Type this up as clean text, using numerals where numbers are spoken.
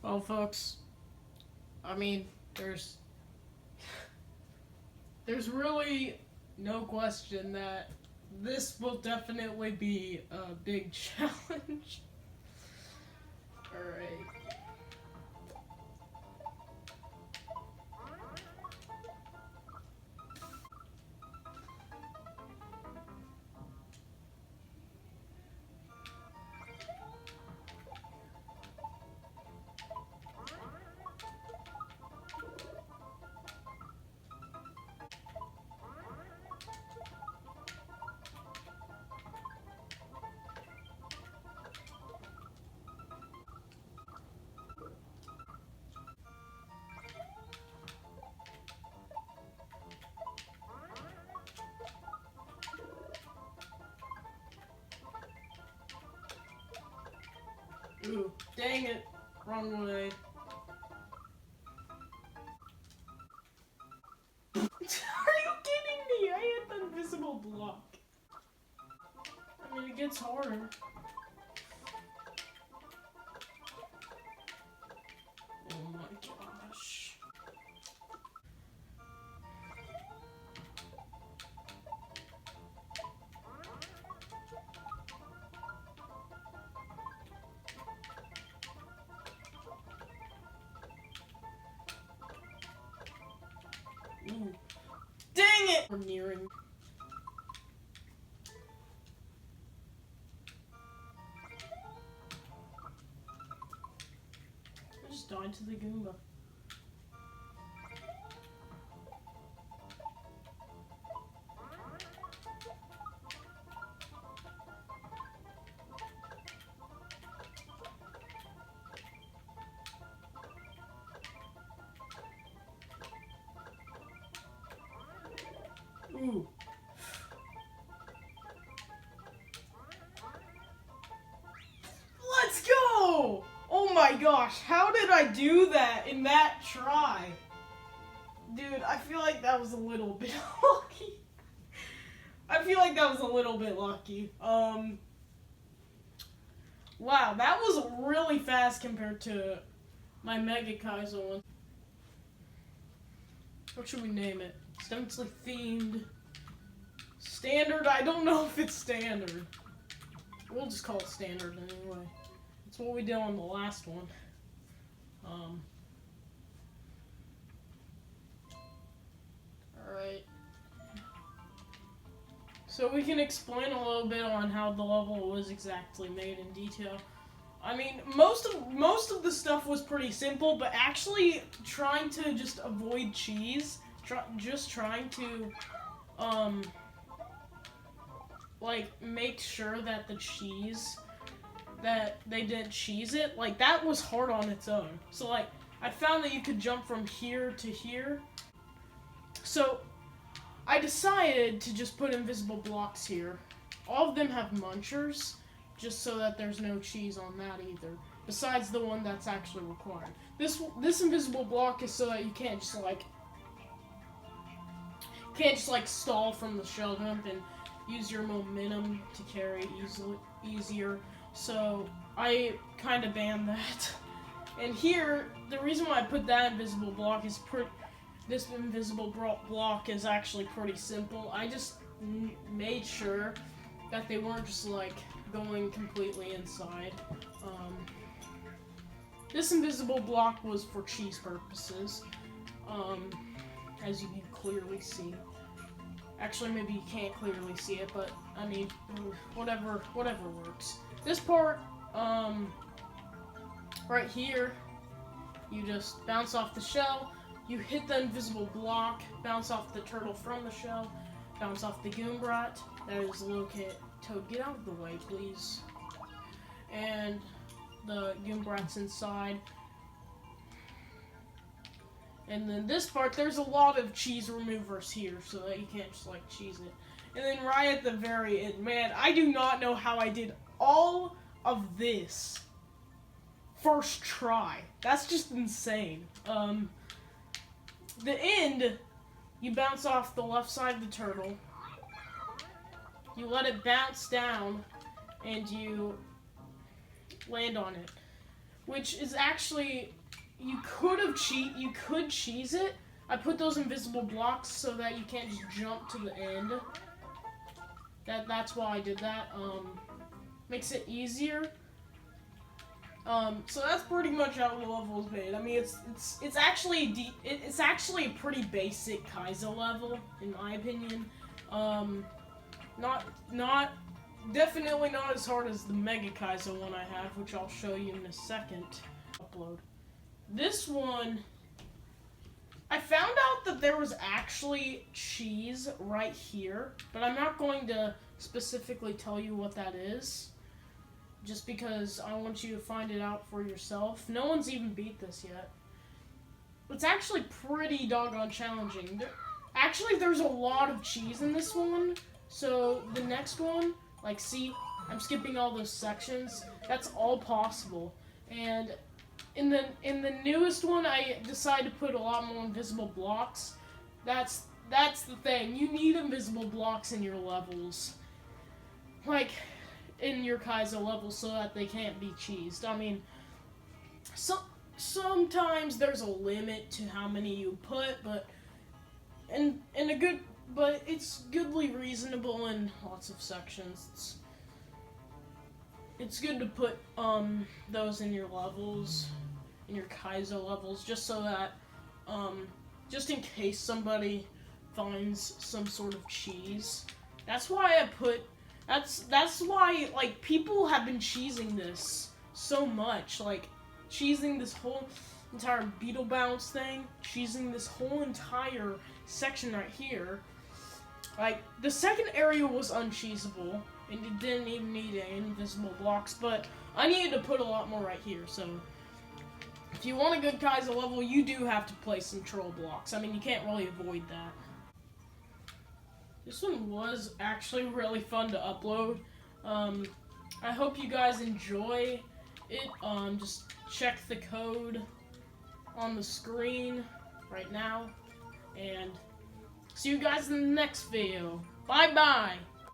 Well, folks, I mean, there's really no question that this will definitely be a big challenge. Alright. Ooh, dang it. Wrong way. Are you kidding me? I hit the invisible block. I mean, it gets harder. Oh my gosh. Ooh. Dang it! We're nearing. I just died to the Goomba. Ooh. Let's go! Oh my gosh, how did I do that in that try? Dude, I feel like that was a little bit lucky. I feel like that was a little bit lucky. Wow, that was really fast compared to my Mega Kaizo one. What should we name it? It's densely themed. Standard? I don't know if it's standard. We'll just call it standard anyway. That's what we did on the last one. Alright. So we can explain a little bit on how the level was exactly made in detail. I mean, most of the stuff was pretty simple, but actually trying to just avoid cheese, just trying to, like, make sure that the cheese, that they didn't cheese it, like, that was hard on its own. So, like, I found that you could jump from here to here. So, I decided to just put invisible blocks here. All of them have munchers, just so that there's no cheese on that either. Besides the one that's actually required. This invisible block is so that you can't just like stall from the shell jump and use your momentum to carry easier. So I kind of banned that. And here, the reason why I put that invisible block is this invisible block is actually pretty simple. I just made sure that they weren't just like going completely inside. This invisible block was for cheese purposes, as you can clearly see. Actually, maybe you can't clearly see it, but I mean, whatever works. This part, right here, you just bounce off the shell, you hit the invisible block, bounce off the turtle from the shell, bounce off the Goombrat, that is located. Toad, get out of the way, please. And the Goombrat's inside. And then this part, there's a lot of cheese removers here, so that you can't just like cheese it. And then right at the very end, man, I do not know how I did all of this first try. That's just insane. The end, you bounce off the left side of the turtle. You let it bounce down, and you land on it. which is actually, you could cheese it. I put those invisible blocks so that you can't just jump to the end. That's why I did that. Makes it easier. So that's pretty much how the level is made. I mean, it's actually a pretty basic Kaizo level, in my opinion. Definitely not as hard as the Mega Kaizo one I have, which I'll show you in a second. Upload. This one, I found out that there was actually cheese right here, but I'm not going to specifically tell you what that is, just because I want you to find it out for yourself. No one's even beat this yet. It's actually pretty doggone challenging. There's a lot of cheese in this one, so the next one, like, see, I'm skipping all those sections. That's all possible. And in the newest one, I decided to put a lot more invisible blocks. That's the thing. You need invisible blocks in your levels, like in your Kaizo levels, so that they can't be cheesed. I mean, sometimes there's a limit to how many you put, but it's goodly reasonable in lots of sections. It's good to put those in your levels, in your Kaizo levels, just so that just in case somebody finds some sort of cheese. That's why like people have been cheesing this so much, like cheesing this whole entire beetle bounce thing, cheesing this whole entire section right here. Like, the second area was uncheesable, and it didn't even need any invisible blocks, but I needed to put a lot more right here, so if you want a good Kaizo level, you do have to place some troll blocks. I mean, you can't really avoid that. This one was actually really fun to upload. I hope you guys enjoy it. Just check the code on the screen right now, and see you guys in the next video. Bye-bye!